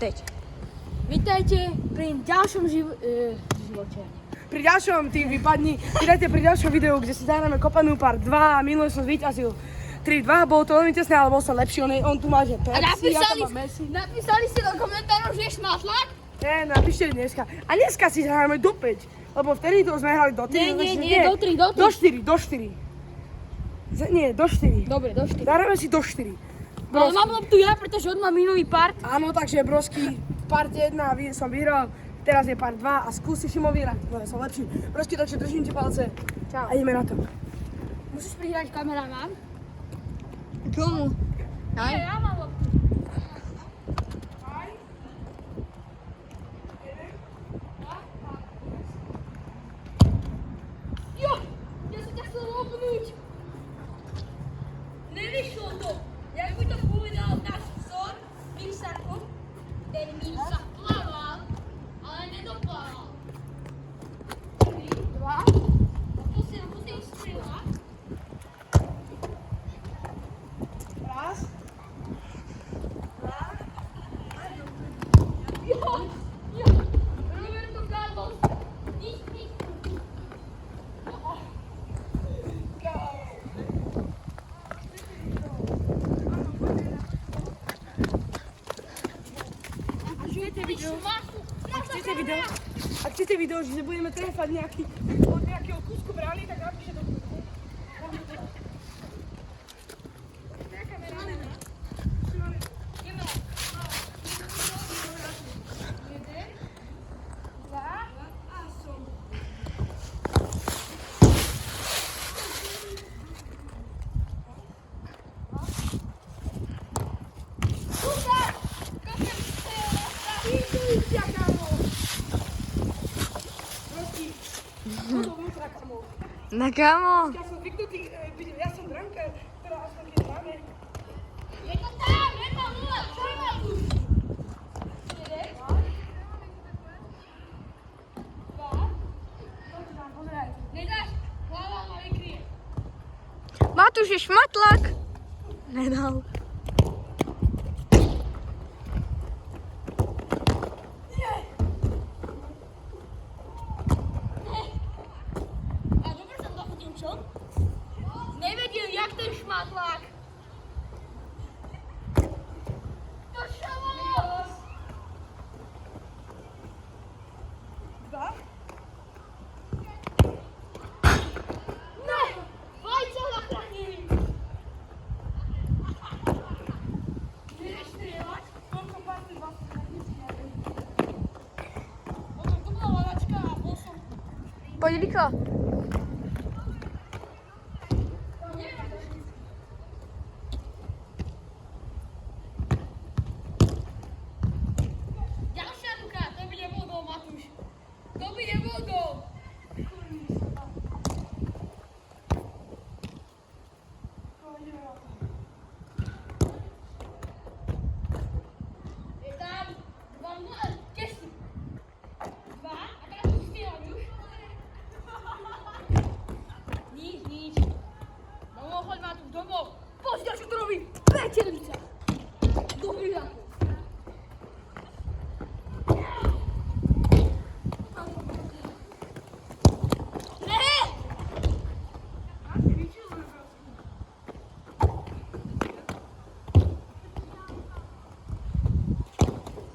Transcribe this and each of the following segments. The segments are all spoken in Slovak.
Teď. Vítajte pri ďalšom živote. Pri ďalšom tým vypadni, vydajte pri ďalšom videu, kde si zahráme kopanú part 2 a minulý som zvíťazil 3-2, bolo to veľmi tesné, ale bol som lepší, on tu má že Pepsi, ja tam mám Messi. Napísali ste do komentárov, že je šmatlak? Nie, napíšte dneska. A dneska si zahráme do 5, lebo vtedy to sme hrali do 3. Nie, do 3. Do 4. Nie, do 4. Dobre, do 4. Zahráme si do 4. Ale mám loptu ja, pretože on má minulý part. Áno, takže Brosky, part 1 som vyhral, teraz je part 2 a skúsi Šimo vyhrať, lebo som lepší. Brosky, takže držím ti palce. Čau. A ideme na to. Musíš prihrať kameraman. Komu? Nie, ja mám loptu. Jo, ja som ťa chcel lopnúť. Nevyšlo to. Jak by to povedal náš vzor, Míšarko, ten Míša plaval, ale nedoplaval. 3, 2, musím strieľať. Raz. Jo, Roberto Carlos, nič. Ak chcete video, že budeme trefať nejaký od nejakého kúsku brány, tak napíšte do kúsku. Na kamo? Ja som zvyknutý, ja som brankár, ktorá aspoň keď máme. Je to tam, 0, čo je mám tu? 1, 2, nedáš, hlava ma vykrie. Matúš je šmatlak. Nedal. A dobre som zachytil, čo? Nevedel, jak ten šmatlák. To čo bolo? 2. Ne, vajca zachránili. Nevieš strieľať? Koľko party vás Potom to bola lavačka a bol som... Poď, Riko. Ďalšia ruka, to by nebol gól, Matúš. To by nebol gól. Je tam 2-0, tesne. 2, a teraz tu strieľam už. Nič. Domov, choď Matúš, domov. Pozri, čo to robí. Večernica. Dobrý zápas.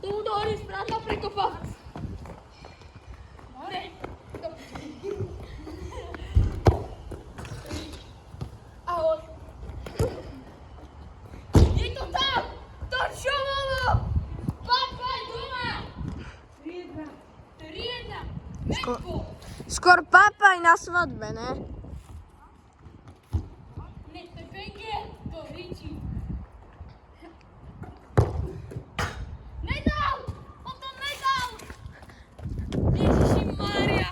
Tomu do hory správna prekopa. Ne. Ahoj. Je to tam! To čo bolo? Papa je doma! 3-1. Metko. Skôr papaj na svadbe, ne? Ne, to je pekne. To ričí. Nedal! On to nedal! Ježiši Mária.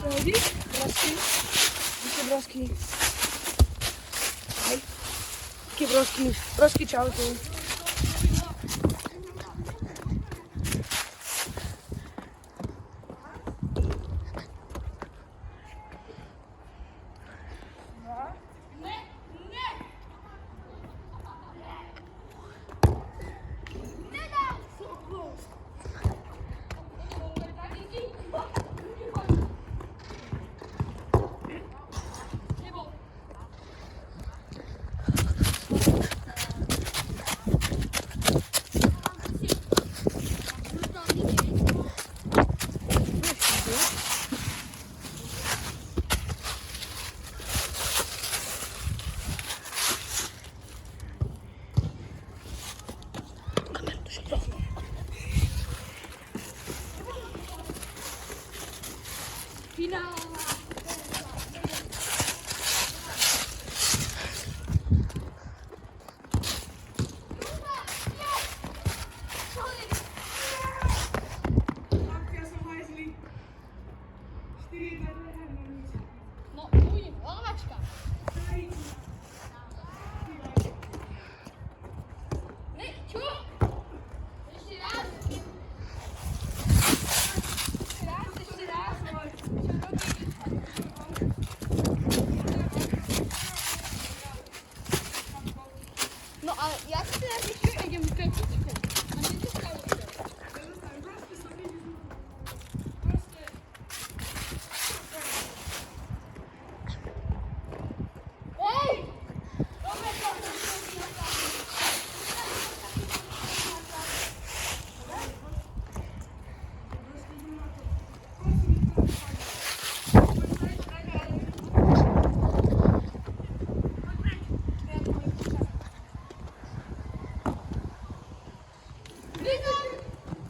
Vidíš? Brosky. Vidíte brosky. Hej. Také brosky. Brosky čauky. No, uvidím, lavačka. Ne, čo? Ešte raz. Ešte raz. Čo robíš? No ale ja si teraz ešte idem v petičke. A nie to stále.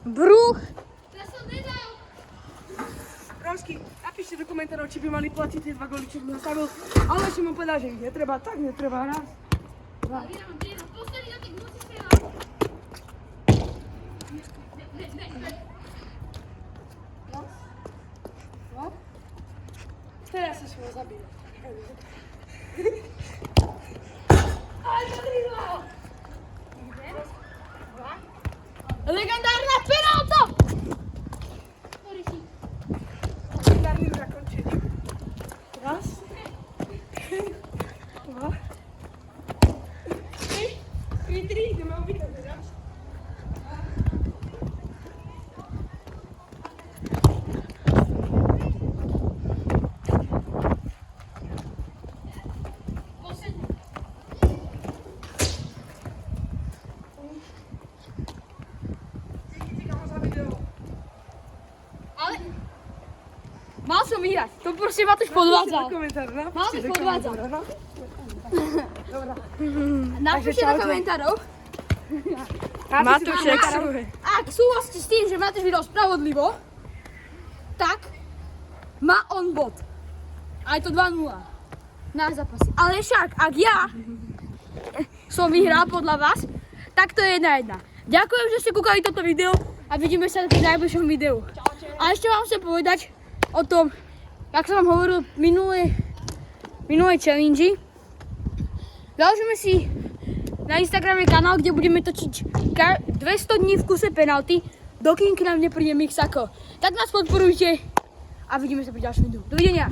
Bruch. Ja som nedal. Brosky, napíšte do komentárov, či by mali platiť tie 2 góly, čo som nastavil. Ale Šimon povedal, že ich netreba, tak netreba. Raz, dva. Postaviť na tých musíš sa. Ne. Raz, dva. Teraz sa Šimon zabije. Aj, dobrý gól. Legendárna penálta! Ktorý si? Legendárnym zakončením. Raz, dva, tri, ideme obýtať teraz. Posledný. Ale... Mal som vyhrať. To proste Matúš podvádzal. Mal som podvádzal. Napíšte do komentárov. Matúš exuje. Ak súhlasíte s tým, že Matúš vyhral spravodlivo, tak má on bod. A je to 2-0 na zápasy. Ale však, ak ja som vyhral podľa vás, tak to je 1-1. Ďakujem, že ste kúkali toto video a vidíme sa v najbližšom videu. A ešte vám chcem povedať o tom, jak som vám hovoril minulej challenge. Založíme si na Instagrame kanál, kde budeme točiť 200 dní v kuse penalty, dokým k nám nepríde Mixako. Tak nás podporujte a vidíme sa pri ďalšom videu. Dovidenia.